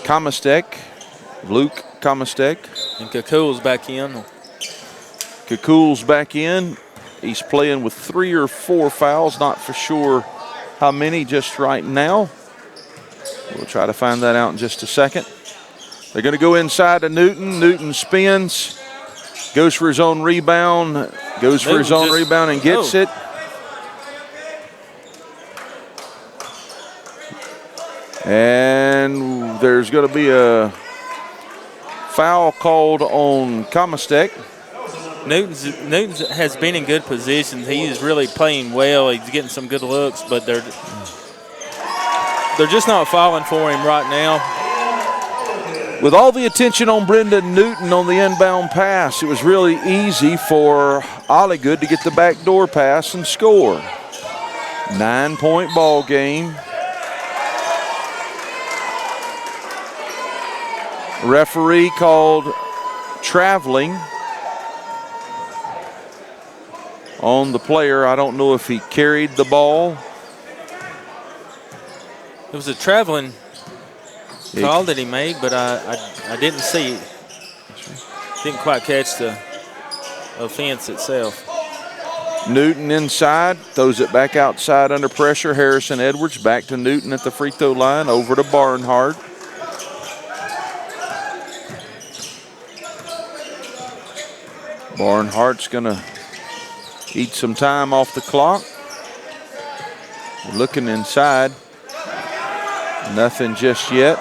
Luke Kamastek. And Kakul's back in. Kakul's back in. He's playing with 3 or 4 fouls, not for sure how many just right now. We'll try to find that out in just a second. They're going to go inside to Newton. Newton spins, goes for his own rebound, and gets it. And there's going to be a foul called on Kamastek. Newton has been in good positions. He is really playing well. He's getting some good looks, but they're just not falling for him right now. With all the attention on Brendan Newton on the inbound pass, it was really easy for Olligood to get the backdoor pass and score. 9-point ball game. Referee called traveling on the player. I don't know if he carried the ball. It was a traveling call that he made, but I didn't see it. Didn't quite catch the offense itself. Newton inside, throws it back outside under pressure. Harrison Edwards back to Newton at the free throw line, over to Barnhart. Barnhart's going to eat some time off the clock. Looking inside. Nothing just yet.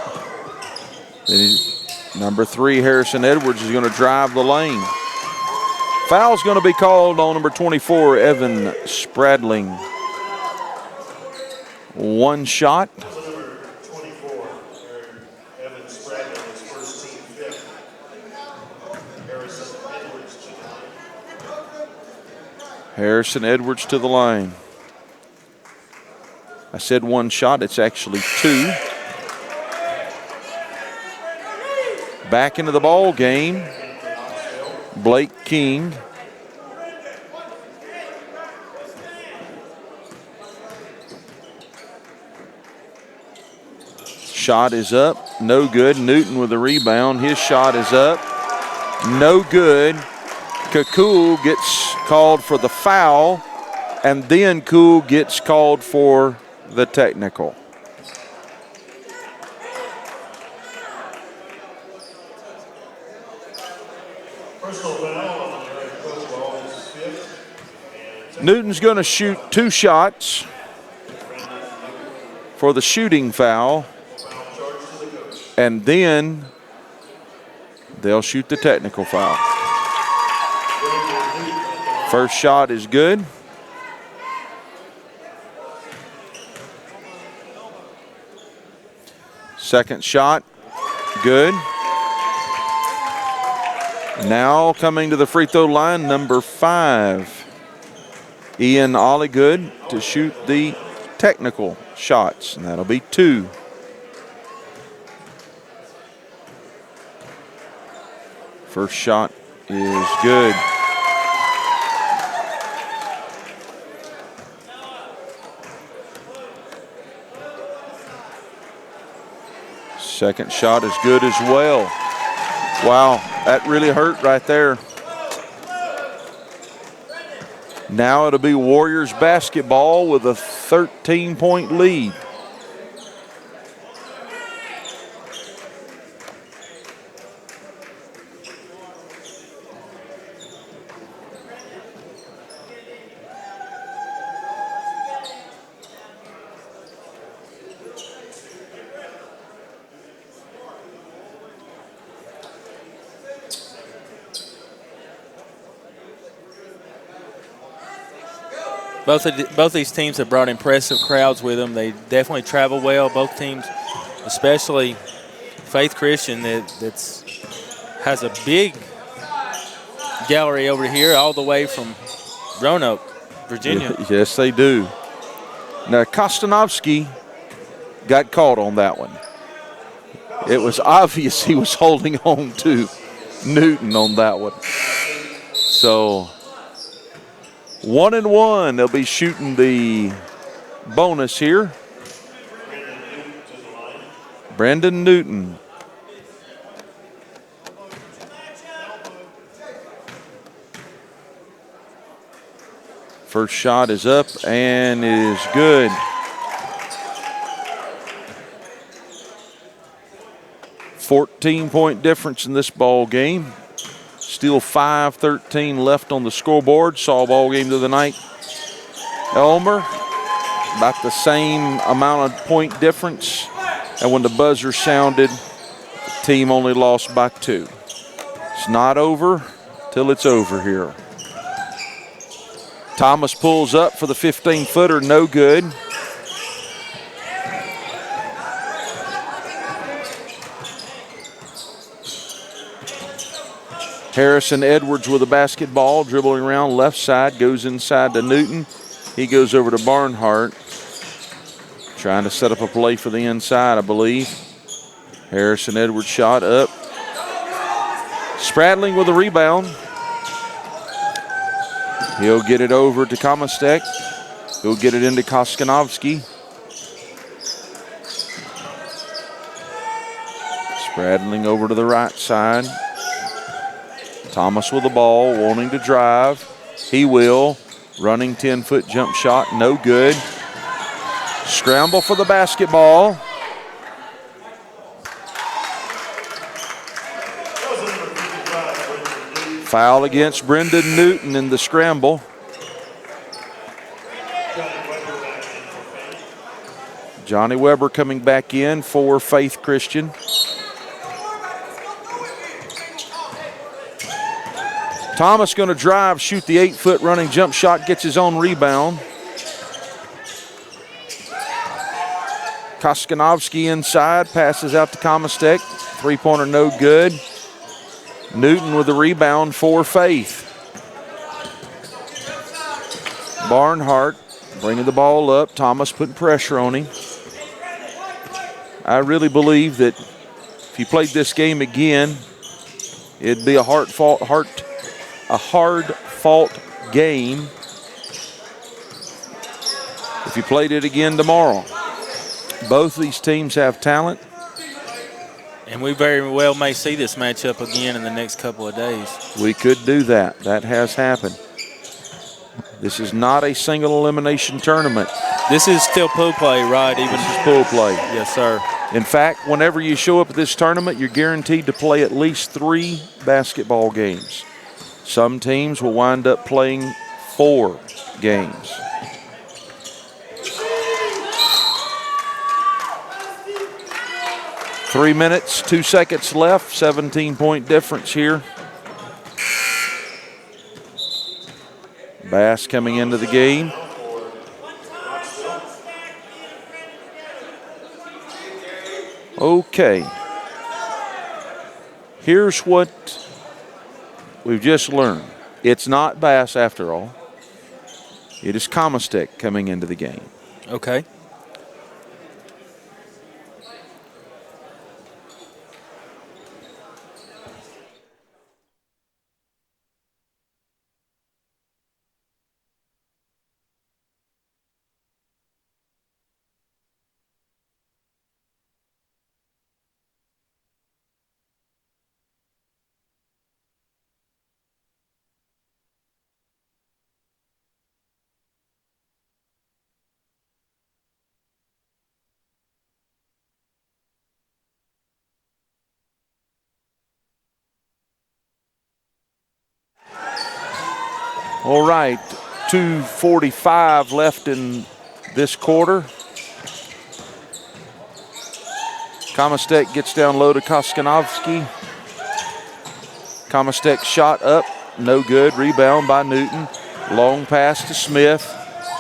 Number 3, Harrison Edwards, is going to drive the lane. Foul's going to be called on number 24, Evan Spradling. 1 shot. Harrison Edwards to the line. I said 1 shot, it's actually 2. Back into the ball game, Blake King. Shot is up, no good. Newton with the rebound, his shot is up, no good. Kakul gets called for the foul, and then Cool gets called for the technical. Newton's going to shoot 2 shots for the shooting foul, and then they'll shoot the technical foul. First shot is good. Second shot, good. Now coming to the free throw line, number 5, Ian Olligood, to shoot the technical shots, and that'll be 2. First shot is good. Second shot is good as well. Wow, that really hurt right there. Now it'll be Warriors basketball with a 13-point lead. Both these teams have brought impressive crowds with them. They definitely travel well, both teams, especially Faith Christian that has a big gallery over here all the way from Roanoke, Virginia. Yes, they do. Now, Kostanovsky got caught on that one. It was obvious he was holding on to Newton on that one. So 1-1. They'll be shooting the bonus here. Brendan Newton. First shot is up and is good. .14 difference in this ball game. Still 5:13 left on the scoreboard. Saw ball game of the night. Elmer, about the same amount of point difference. And when the buzzer sounded, the team only lost by 2. It's not over till it's over here. Thomas pulls up for the 15-footer, no good. Harrison Edwards with a basketball, dribbling around left side, goes inside to Newton. He goes over to Barnhart, trying to set up a play for the inside, I believe. Harrison Edwards shot up. Spradling with a rebound. He'll get it over to Kamastek. He'll get it into Koskanovsky. Spradling over to the right side. Thomas with the ball, wanting to drive. He will. Running 10-foot jump shot, no good. Scramble for the basketball. Foul against Brendan Newton in the scramble. Johnny Weber coming back in for Faith Christian. Thomas going to drive, shoot the 8-foot running jump shot, gets his own rebound. Koskanovsky inside, passes out to Kamastek. Three-pointer no good. Newton with the rebound for Faith. Barnhart bringing the ball up. Thomas putting pressure on him. I really believe that if he played this game again, it'd be a hard-fought game if he played it again tomorrow. Both of these teams have talent. And we very well may see this matchup again in the next couple of days. We could do that. That has happened. This is not a single elimination tournament. This is still pool play, right? This is pool play. Yes, sir. In fact, whenever you show up at this tournament, you're guaranteed to play at least 3 basketball games. Some teams will wind up playing 4 games. Three minutes, 2 seconds left, 17-point difference here. Bass coming into the game. Okay. Here's what we've just learned. It's not Bass after all. It is Kamastek coming into the game. Okay. All right, 2:45 left in this quarter. Kamastek gets down low to Koskanovsky. Kamastek shot up, no good. Rebound by Newton. Long pass to Smith,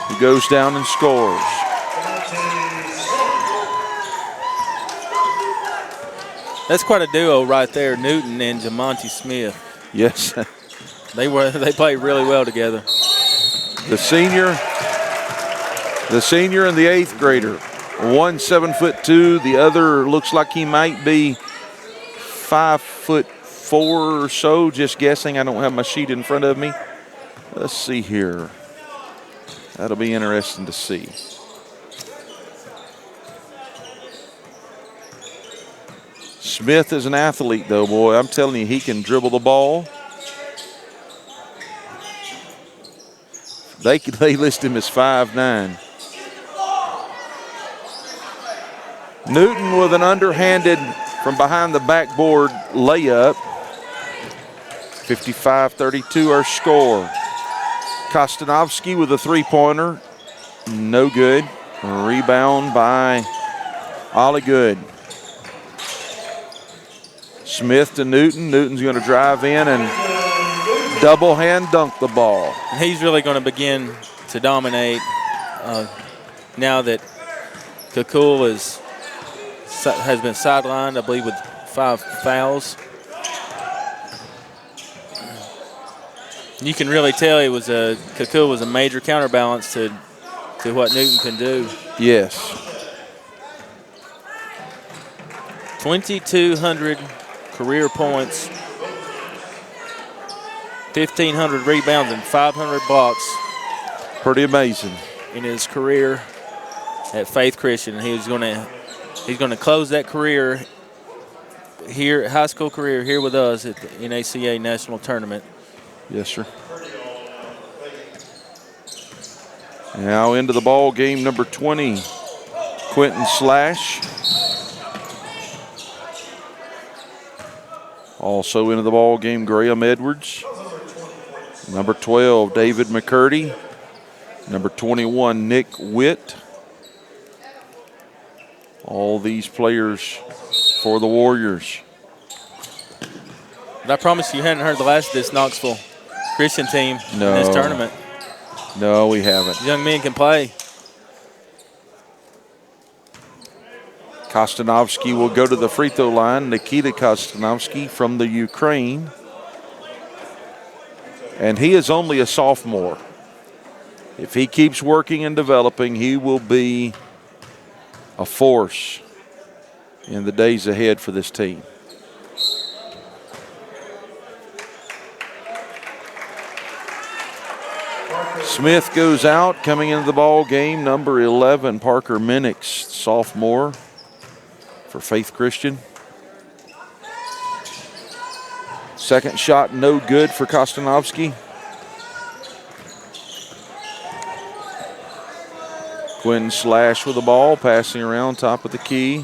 who goes down and scores. That's quite a duo right there, Newton and Jamonte Smith. Yes. They played really well together. The senior and the 8th grader. One 7'2", the other looks like he might be 5'3", 4 or so, just guessing. I don't have my sheet in front of me. Let's see here. That'll be interesting to see. Smith is an athlete, though, boy. I'm telling you, he can dribble the ball. They list him as 5'9". Newton with an underhanded from behind the backboard layup. 55-32 our score. Kostanovsky with a three-pointer. No good. Rebound by Ollie Good. Smith to Newton. Newton's going to drive in and double hand dunk the ball. He's really going to begin to dominate now that Kakul has been sidelined, I believe, with 5 fouls. You can really tell Kakul was a major counterbalance to what Newton can do. Yes. 2,200 career points, 1,500 rebounds, and 500 blocks. Pretty amazing. In his career at Faith Christian, and he's going to close that career here, high school career here with us at the NACA National Tournament. Yes, sir. Now into the ball game, number 20, Quentin Slash. Also into the ball game, Graham Edwards. Number 12, David McCurdy. Number 21, Nick Witt. All these players for the Warriors. But I promise you hadn't heard the last of this Knoxville Christian team in this tournament. No, we haven't. Young men can play. Kostanovsky will go to the free throw line. Nikita Kostanovsky from the Ukraine. And he is only a sophomore. If he keeps working and developing, he will be a force in the days ahead for this team. Smith goes out. Coming into the ball game, number 11, Parker Minix, sophomore for Faith Christian. Second shot, no good for Kostanovsky. Quentin Slash with the ball, passing around top of the key.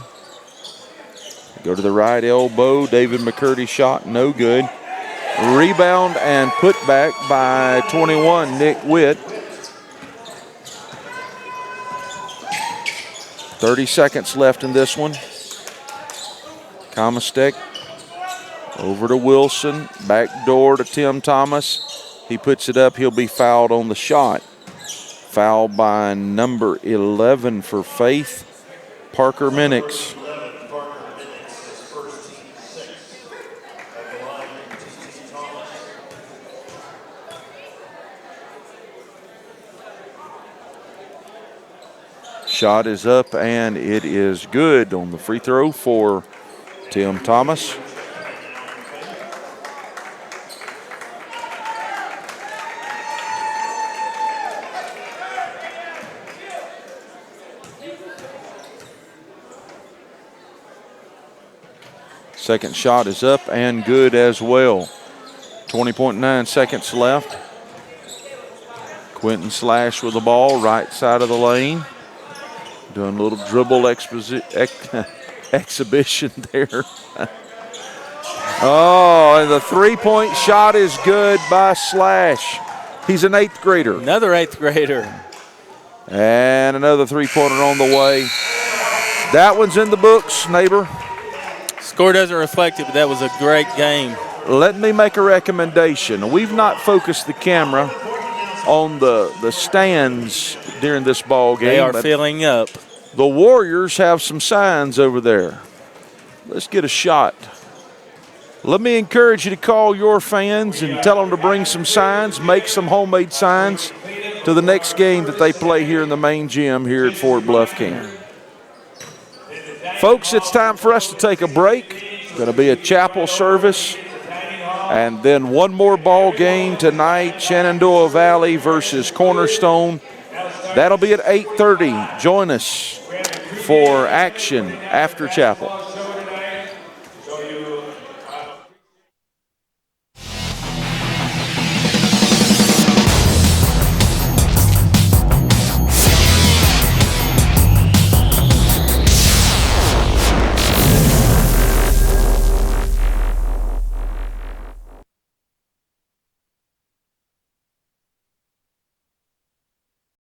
Go to the right elbow. David McCurdy shot, no good. Rebound and put back by 21, Nick Witt. 30 seconds left in this one. Comastek over to Wilson. Back door to Tim Thomas. He puts it up. He'll be fouled on the shot. Foul by number 11 for Faith, Parker Minix. Shot is up, and it is good on the free throw for Tim Thomas. Second shot is up and good as well. 20.9 seconds left. Quentin Slash with the ball, right side of the lane. Doing a little dribble exhibition there. Oh, and the three-point shot is good by Slash. He's an 8th grader. Another 8th grader. And another three-pointer on the way. That one's in the books, neighbor. Score doesn't reflect it, but that was a great game. Let me make a recommendation. We've not focused the camera on the stands during this ball game. They are filling up. The Warriors have some signs over there. Let's get a shot. Let me encourage you to call your fans and tell them to bring some signs, make some homemade signs to the next game that they play here in the main gym here at Fort Bluff Camp. Folks, it's time for us to take a break. Going to be a chapel service And then one more ball game tonight, Shenandoah Valley versus Cornerstone. That'll be at 8:30. Join us for action after chapel.